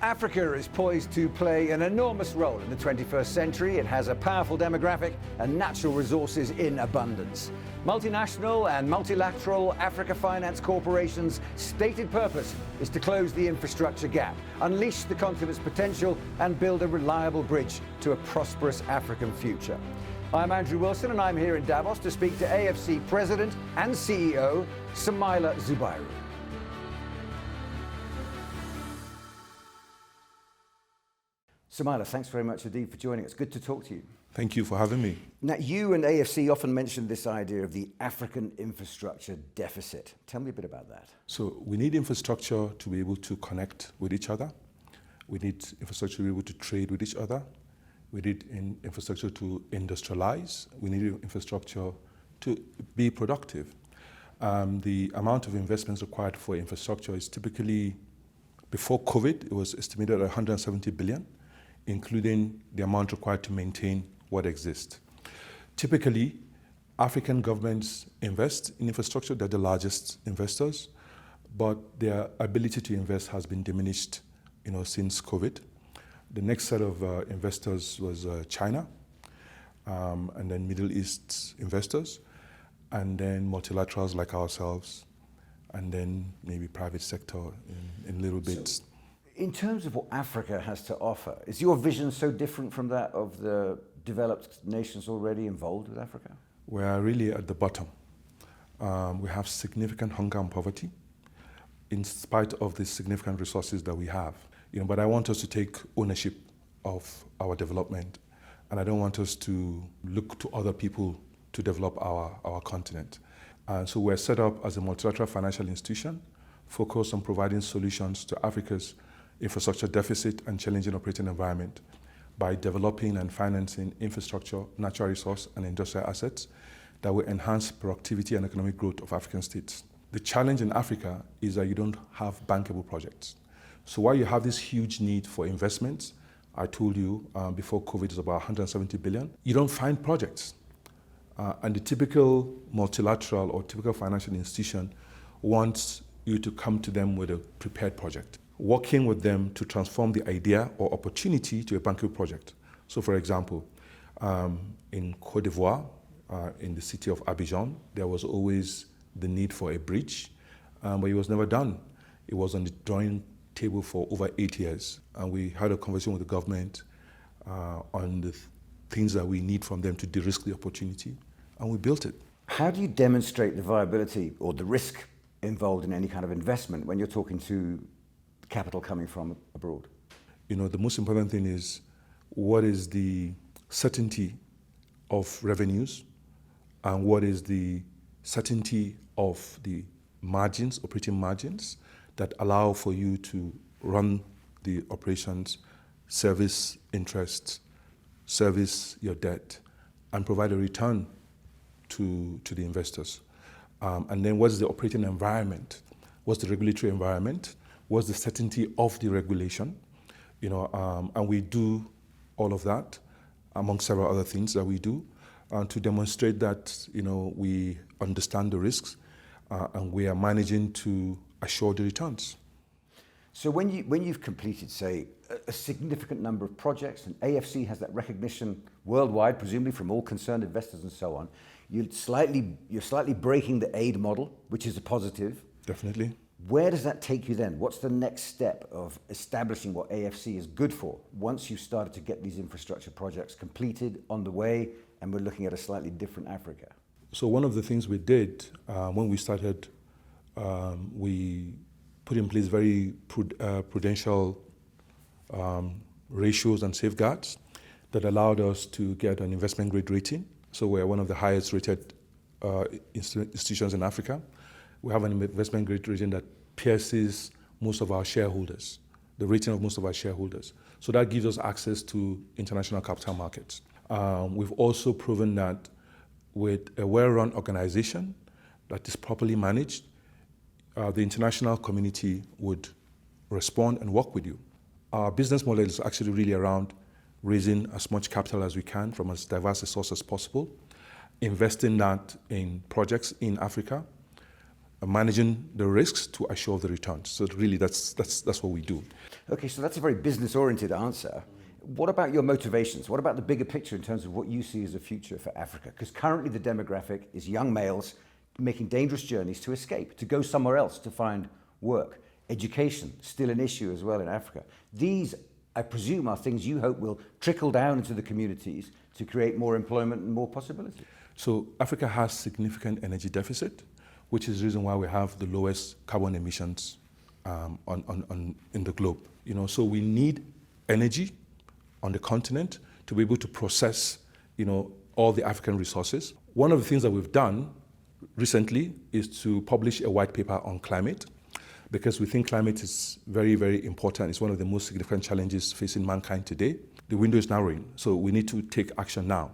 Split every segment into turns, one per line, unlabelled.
Africa is poised to play an enormous role in the 21st century. It has a powerful demographic and natural resources in abundance. Multinational and multilateral Africa finance corporations' stated purpose is to close the infrastructure gap, unleash the continent's potential, and build a reliable bridge to a prosperous African future. I'm Andrew Wilson, and I'm here in Davos to speak to AFC President and CEO Soumaila Zubairu. Soumaila, thanks very much indeed for joining us. Good to talk to you.
Thank you for having me.
Now, you and AFC often mention this idea of the African infrastructure deficit. Tell me a bit about that.
So we need infrastructure to be able to connect with each other. We need infrastructure to be able to trade with each other. We need infrastructure to industrialize. We need infrastructure to be productive. The amount of investments required for infrastructure is typically, before COVID, it was estimated at 170 billion. Including the amount required to maintain what exists. Typically, African governments invest in infrastructure. They're the largest investors, but their ability to invest has been diminished, since COVID. The next set of investors was China, and then Middle East investors, and then multilaterals like ourselves, and then maybe private sector in little bits.
In terms of what Africa has to offer, is your vision so different from that of the developed nations already involved with Africa?
We are really at the bottom. We have significant hunger and poverty in spite of the significant resources that we have. But I want us to take ownership of our development, and I don't want us to look to other people to develop our continent. So we're set up as a multilateral financial institution focused on providing solutions to Africa's infrastructure deficit and challenging operating environment by developing and financing infrastructure, natural resource, and industrial assets that will enhance productivity and economic growth of African states. The challenge in Africa is that you don't have bankable projects. So while you have this huge need for investments, I told you before COVID is about 170 billion, you don't find projects. And the typical multilateral or typical financial institution wants you to come to them with a prepared project, working with them to transform the idea or opportunity to a bankable project. So for example, in Côte d'Ivoire, in the city of Abidjan, there was always the need for a bridge, but it was never done. It was on the drawing table for over 8 years. And we had a conversation with the government on the things that we need from them to de-risk the opportunity, and we built it.
How do you demonstrate the viability or the risk involved in any kind of investment when you're talking to capital coming from abroad?
The most important thing is what is the certainty of revenues and what is the certainty of the margins, operating margins, that allow for you to run the operations, service interests, service your debt, and provide a return to the investors. And then what's the operating environment? What's the regulatory environment? What's the certainty of the regulation? And we do all of that, among several other things that we do, to demonstrate that we understand the risks and we are managing to assure the returns.
So when you've completed, say, a significant number of projects, and AFC has that recognition worldwide, presumably from all concerned investors and so on, you're slightly breaking the aid model, which is a positive.
Definitely.
Where does that take you then? What's the next step of establishing what AFC is good for once you've started to get these infrastructure projects completed, on the way, and we're looking at a slightly different Africa?
So one of the things we did when we started, we put in place very prudential ratios and safeguards that allowed us to get an investment grade rating. So we're one of the highest rated institutions in Africa. We have an investment grade rating that pierces most of our shareholders, the rating of most of our shareholders. So that gives us access to international capital markets. We've also proven that with a well-run organization that is properly managed, the international community would respond and work with you. Our business model is actually really around raising as much capital as we can from as diverse a source as possible, investing that in projects in Africa, managing the risks to assure the returns. So really, that's what we do.
Okay, so that's a very business-oriented answer. What about your motivations? What about the bigger picture in terms of what you see as a future for Africa? Because currently the demographic is young males making dangerous journeys to escape, to go somewhere else to find work. Education, still an issue as well in Africa. These, I presume, are things you hope will trickle down into the communities to create more employment and more possibility.
So Africa has significant energy deficit, which is the reason why we have the lowest carbon emissions in the globe. So we need energy on the continent to be able to process, all the African resources. One of the things that we've done recently is to publish a white paper on climate, because we think climate is very, very important. It's one of the most significant challenges facing mankind today. The window is narrowing, so we need to take action now.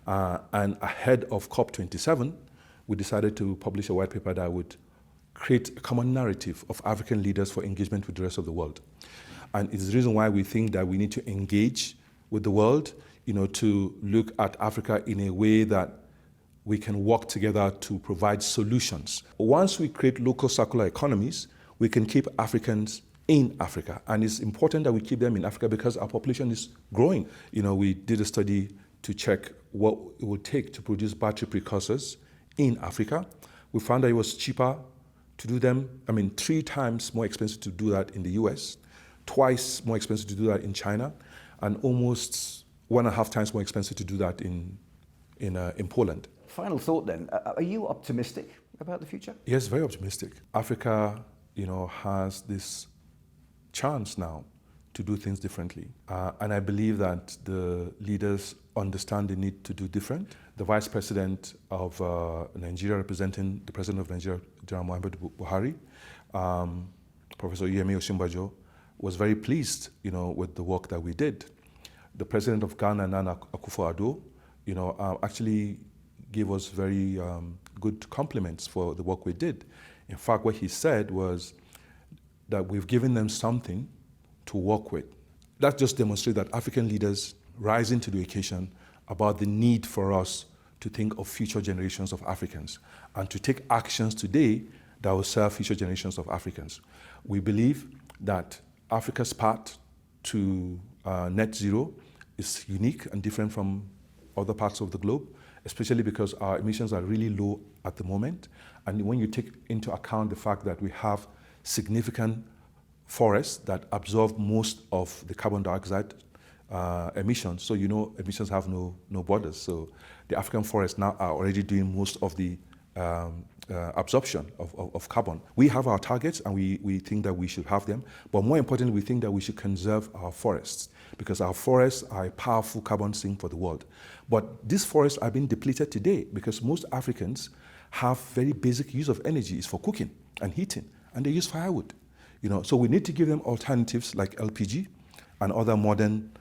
And ahead of COP27, we decided to publish a white paper that would create a common narrative of African leaders for engagement with the rest of the world. And it's the reason why we think that we need to engage with the world, to look at Africa in a way that we can work together to provide solutions. Once we create local circular economies, we can keep Africans in Africa. And it's important that we keep them in Africa because our population is growing. We did a study to check what it would take to produce battery precursors in Africa. We found that it was cheaper to do them, 3 times more expensive to do that in the US, twice more expensive to do that in China, and almost 1.5 times more expensive to do that in Poland.
Final thought then, are you optimistic about the future?
Yes, very optimistic. Africa, has this chance now to do things differently. And I believe that the leaders understand the need to do different. The Vice President of Nigeria, representing the President of Nigeria, General Muhammadu Buhari, Professor Yemi Osinbajo, was very pleased, with the work that we did. The President of Ghana, Nana Akufo-Addo, actually gave us very good compliments for the work we did. In fact, what he said was that we've given them something to work with. That just demonstrates that African leaders rising to the occasion about the need for us to think of future generations of Africans and to take actions today that will serve future generations of Africans. We believe that Africa's path to net zero is unique and different from other parts of the globe, especially because our emissions are really low at the moment. And when you take into account the fact that we have significant forests that absorb most of the carbon dioxide emissions, so emissions have no borders. So the African forests now are already doing most of the absorption of carbon. We have our targets and we think that we should have them, but more importantly, we think that we should conserve our forests because our forests are a powerful carbon sink for the world. But these forests are being depleted today because most Africans have very basic use of energy. It's for cooking and heating, and they use firewood. So we need to give them alternatives like LPG and other modern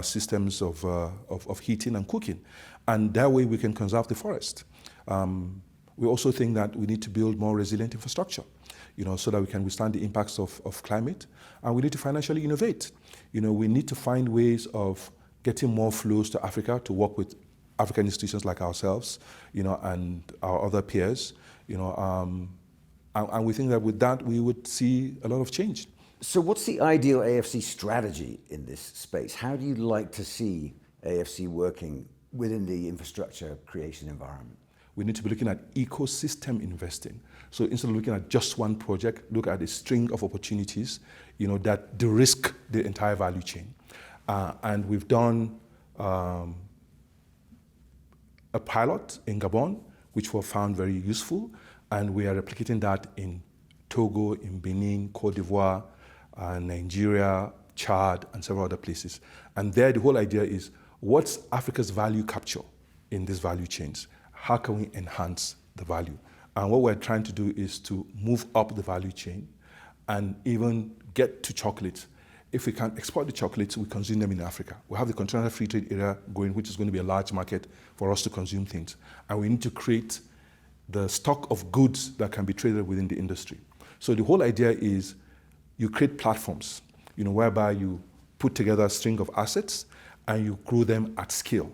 systems of heating and cooking, and that way we can conserve the forest. We also think that we need to build more resilient infrastructure, so that we can withstand the impacts of climate, and we need to financially innovate. We need to find ways of getting more flows to Africa to work with African institutions like ourselves, and our other peers, and we think that with that we would see a lot of change.
So what's the ideal AFC strategy in this space? How do you like to see AFC working within the infrastructure creation environment?
We need to be looking at ecosystem investing. So instead of looking at just one project, look at a string of opportunities, that de-risk the entire value chain. And we've done a pilot in Gabon, which we found very useful, and we are replicating that in Togo, in Benin, Cote d'Ivoire, Nigeria, Chad, and several other places. And there, the whole idea is, what's Africa's value capture in these value chains? How can we enhance the value? And what we're trying to do is to move up the value chain and even get to chocolates. If we can export the chocolates, we consume them in Africa. We have the Continental Free Trade Area going, which is going to be a large market for us to consume things. And we need to create the stock of goods that can be traded within the industry. So the whole idea is you create platforms, whereby you put together a string of assets and you grow them at scale.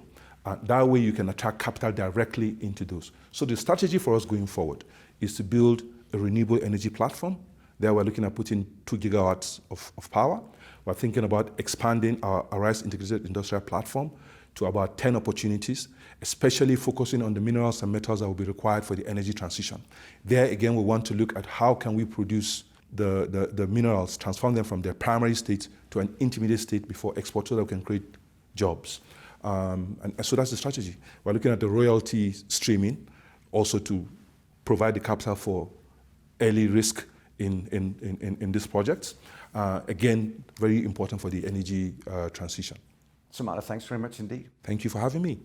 That way you can attract capital directly into those. So the strategy for us going forward is to build a renewable energy platform. There we're looking at putting 2 gigawatts of power. We're thinking about expanding our Arise Integrated Industrial Platform to about 10 opportunities, especially focusing on the minerals and metals that will be required for the energy transition. There again, we want to look at how can we produce the minerals, transform them from their primary state to an intermediate state before export so that we can create jobs. And so that's the strategy. We're looking at the royalty streaming also to provide the capital for early risk in this project. Again, very important for the energy transition.
Samara, thanks very much indeed.
Thank you for having me.